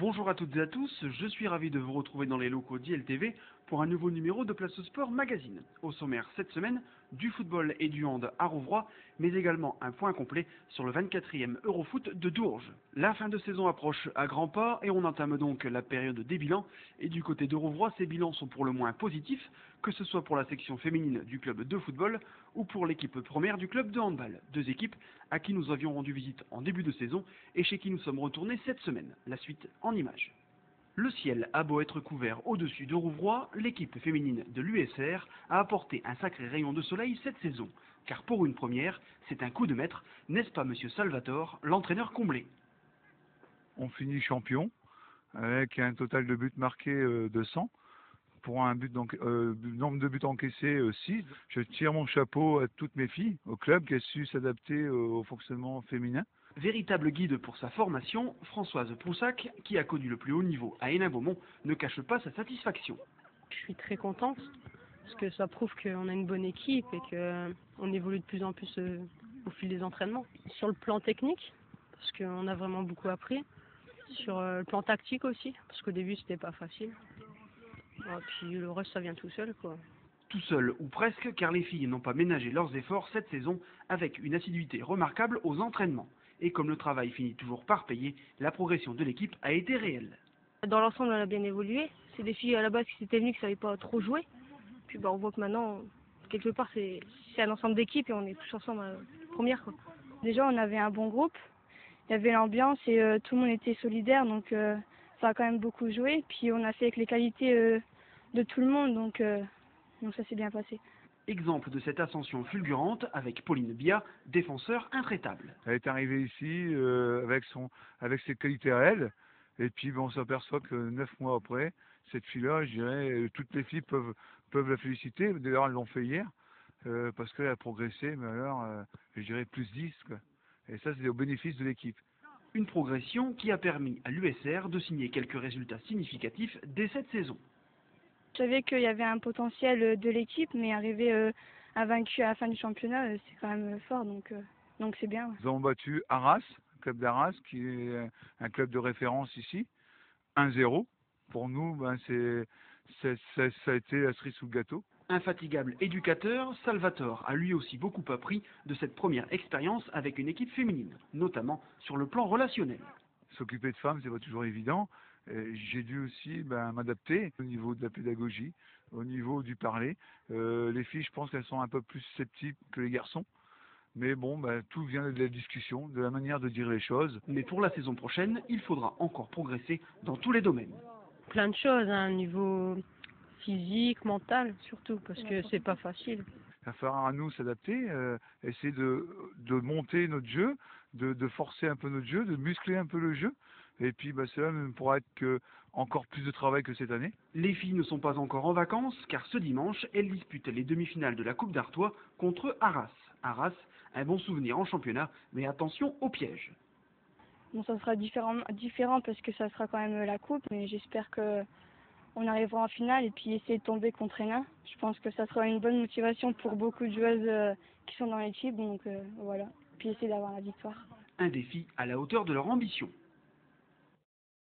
Bonjour à toutes et à tous, je suis ravi de vous retrouver dans les locaux d'ILTV pour un nouveau numéro de Place au Sport Magazine. Au sommaire cette semaine, du football et du hand à Rouvroy, mais également un point complet sur le 24e Eurofoot de Dourges. La fin de saison approche à grands pas et on entame donc la période des bilans. Et du côté de Rouvroy, ces bilans sont pour le moins positifs, que ce soit pour la section féminine du club de football ou pour l'équipe première du club de handball. Deux équipes à qui nous avions rendu visite en début de saison et chez qui nous sommes retournés cette semaine. La suite en images. Le ciel a beau être couvert au-dessus de Rouvroy, l'équipe féminine de l'USR a apporté un sacré rayon de soleil cette saison. Car pour une première, c'est un coup de maître, n'est-ce pas monsieur Salvatore, l'entraîneur comblé? On finit champion avec un total de buts marqués de 100. Pour un nombre de buts encaissés 6. Je tire mon chapeau à toutes mes filles au club qui a su s'adapter au fonctionnement féminin. Véritable guide pour sa formation, Françoise Poussac, qui a connu le plus haut niveau à Hénin-Beaumont, ne cache pas sa satisfaction. Je suis très contente parce que ça prouve qu'on a une bonne équipe et qu'on évolue de plus en plus au fil des entraînements. Sur le plan technique, parce qu'on a vraiment beaucoup appris. Sur le plan tactique aussi, parce qu'au début c'était pas facile. Et puis le reste ça vient tout seul quoi. Tout seul ou presque, car les filles n'ont pas ménagé leurs efforts cette saison avec une assiduité remarquable aux entraînements. Et comme le travail finit toujours par payer, la progression de l'équipe a été réelle. Dans l'ensemble, on a bien évolué. C'est des filles à la base qui s'étaient venues qui ne savaient pas trop jouer. Puis on voit que maintenant, quelque part, c'est un ensemble d'équipes et on est tous ensemble à la première, quoi. Déjà, on avait un bon groupe. Il y avait l'ambiance et tout le monde était solidaire, donc ça a quand même beaucoup joué. Puis on a fait avec les qualités de tout le monde, donc ça s'est bien passé. Exemple de cette ascension fulgurante avec Pauline Bia, défenseur intraitable. Elle est arrivée ici avec ses qualités à elle. Et puis on s'aperçoit que 9 mois après, cette fille-là, je dirais, toutes les filles peuvent la féliciter. D'ailleurs, elles l'ont fait hier, parce qu'elle a progressé, mais alors, je dirais plus 10, quoi. Et ça, c'est au bénéfice de l'équipe. Une progression qui a permis à l'USR de signer quelques résultats significatifs dès cette saison. Je savais qu'il y avait un potentiel de l'équipe, mais arriver invaincu à la fin du championnat, c'est quand même fort, donc c'est bien. Nous avons battu Arras, le club d'Arras, qui est un club de référence ici, 1-0. Pour nous, ça a été la cerise sous le gâteau. Infatigable éducateur, Salvatore a lui aussi beaucoup appris de cette première expérience avec une équipe féminine, notamment sur le plan relationnel. S'occuper de femmes, c'est pas toujours évident. J'ai dû aussi m'adapter au niveau de la pédagogie, au niveau du parler. Les filles, je pense qu'elles sont un peu plus sceptiques que les garçons. Mais bon, tout vient de la discussion, de la manière de dire les choses. Mais pour la saison prochaine, il faudra encore progresser dans tous les domaines. Plein de choses, hein, au niveau physique, mental surtout, parce que c'est pas facile. Il va falloir à nous s'adapter, essayer de monter notre jeu, de forcer un peu notre jeu, de muscler un peu le jeu. Et puis cela ne pourra être que encore plus de travail que cette année. Les filles ne sont pas encore en vacances, car ce dimanche, elles disputent les demi-finales de la Coupe d'Artois contre Arras. Arras, un bon souvenir en championnat, mais attention au piège. Bon, ça sera différent parce que ça sera quand même la coupe, mais j'espère qu'on arrivera en finale et puis essayer de tomber contre Hénin. Je pense que ça sera une bonne motivation pour beaucoup de joueuses qui sont dans l'équipe, donc voilà. Puis essayer d'avoir la victoire. Un défi à la hauteur de leur ambition.